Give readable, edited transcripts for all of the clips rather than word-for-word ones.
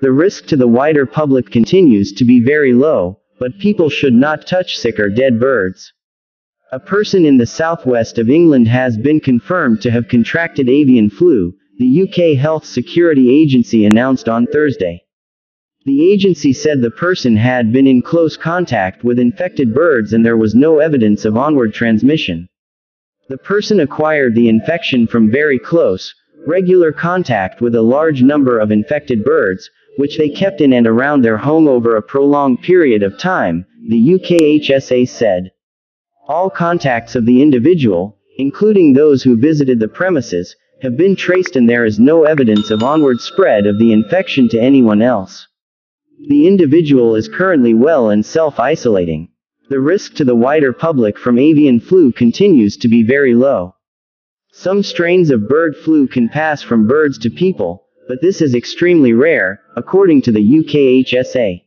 The risk to the wider public continues to be very low, but people should not touch sick or dead birds. A person in the southwest of England has been confirmed to have contracted avian flu, the UK Health Security Agency announced on Thursday. The agency said the person had been in close contact with infected birds and there was no evidence of onward transmission. The person acquired the infection from very close, regular contact with a large number of infected birds, which they kept in and around their home over a prolonged period of time, the UKHSA said. All contacts of the individual, including those who visited the premises, have been traced and there is no evidence of onward spread of the infection to anyone else. The individual is currently well and self-isolating. The risk to the wider public from avian flu continues to be very low. Some strains of bird flu can pass from birds to people, but this is extremely rare, according to the UKHSA.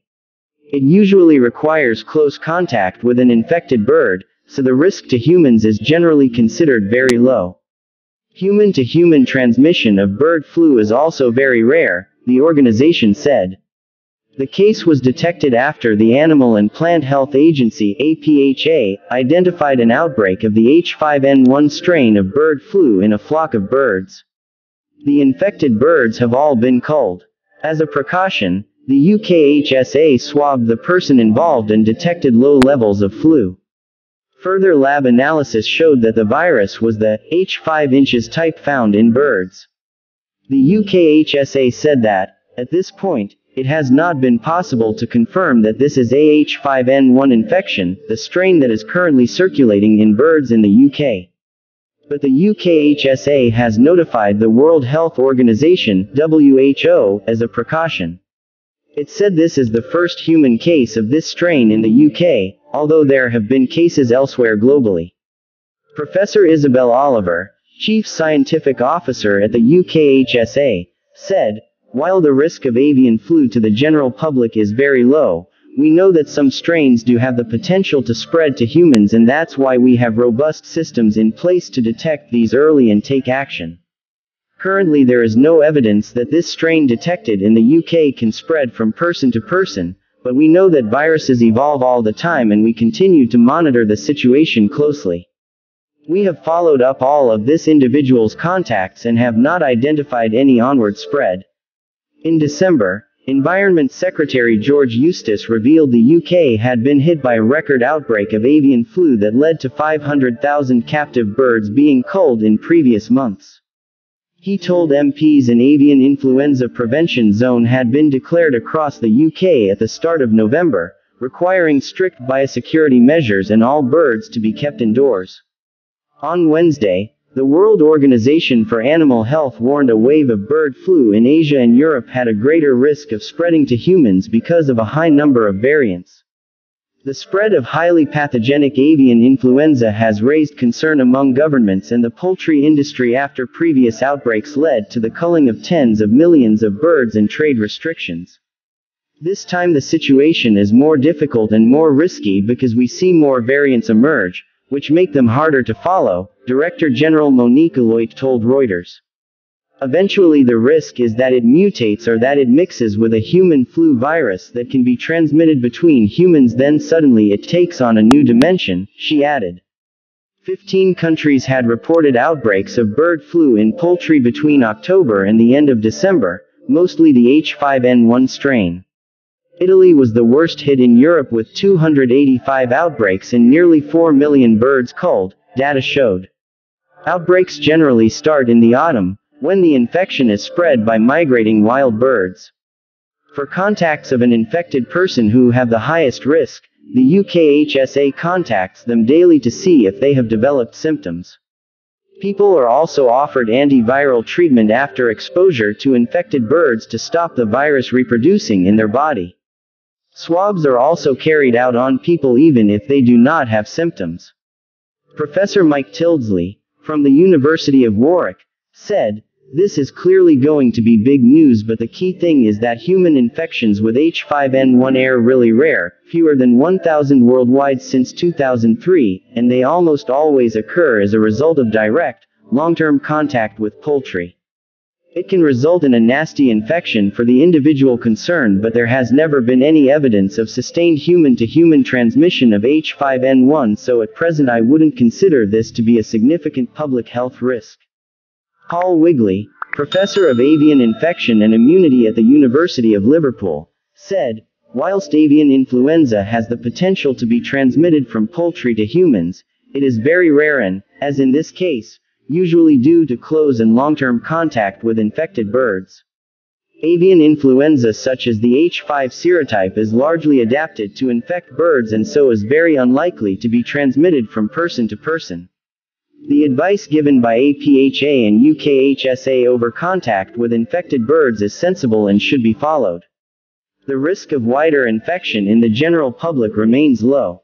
It usually requires close contact with an infected bird, so the risk to humans is generally considered very low. Human-to-human transmission of bird flu is also very rare, the organization said. The case was detected after the Animal and Plant Health Agency (APHA) identified an outbreak of the H5N1 strain of bird flu in a flock of birds. The infected birds have all been culled. As a precaution, the UKHSA swabbed the person involved and detected low levels of flu. Further lab analysis showed that the virus was the H5N1 type found in birds. The UKHSA said that, at this point, it has not been possible to confirm that this is a H5N1 infection, the strain that is currently circulating in birds in the UK. But the UKHSA has notified the World Health Organization (WHO) as a precaution. It said this is the first human case of this strain in the UK, although there have been cases elsewhere globally. Professor Isabel Oliver, Chief Scientific Officer at the UKHSA, said, "While the risk of avian flu to the general public is very low, we know that some strains do have the potential to spread to humans and that's why we have robust systems in place to detect these early and take action. Currently there is no evidence that this strain detected in the UK can spread from person to person, but we know that viruses evolve all the time and we continue to monitor the situation closely. We have followed up all of this individual's contacts and have not identified any onward spread." In December, Environment Secretary George Eustice revealed the UK had been hit by a record outbreak of avian flu that led to 500,000 captive birds being culled in previous months. He told MPs an avian influenza prevention zone had been declared across the UK at the start of November, requiring strict biosecurity measures and all birds to be kept indoors. On Wednesday, the World Organization for Animal Health warned a wave of bird flu in Asia and Europe had a greater risk of spreading to humans because of a high number of variants. The spread of highly pathogenic avian influenza has raised concern among governments and the poultry industry after previous outbreaks led to the culling of tens of millions of birds and trade restrictions. This time the situation is more difficult and more risky because we see more variants emerge, which make them harder to follow, Director General Monique Eloit told Reuters. Eventually the risk is that it mutates or that it mixes with a human flu virus that can be transmitted between humans, then suddenly it takes on a new dimension, she added. 15 countries had reported outbreaks of bird flu in poultry between October and the end of December, mostly the H5N1 strain. Italy was the worst hit in Europe with 285 outbreaks and nearly 4 million birds culled, data showed. Outbreaks generally start in the autumn, when the infection is spread by migrating wild birds. For contacts of an infected person who have the highest risk, the UKHSA contacts them daily to see if they have developed symptoms. People are also offered antiviral treatment after exposure to infected birds to stop the virus reproducing in their body. Swabs are also carried out on people even if they do not have symptoms. Professor Mike Tildesley, from the University of Warwick, said, "This is clearly going to be big news, but the key thing is that human infections with H5N1 are really rare, fewer than 1,000 worldwide since 2003, and they almost always occur as a result of direct, long-term contact with poultry. It can result in a nasty infection for the individual concerned, but there has never been any evidence of sustained human-to-human transmission of H5N1, so at present I wouldn't consider this to be a significant public health risk. Paul Wigley, professor of avian infection and immunity at the University of Liverpool, said, "Whilst avian influenza has the potential to be transmitted from poultry to humans, it is very rare and, as in this case, usually due to close and long-term contact with infected birds. Avian influenza such as the H5 serotype is largely adapted to infect birds and so is very unlikely to be transmitted from person to person. The advice given by APHA and UKHSA over contact with infected birds is sensible and should be followed. The risk of wider infection in the general public remains low.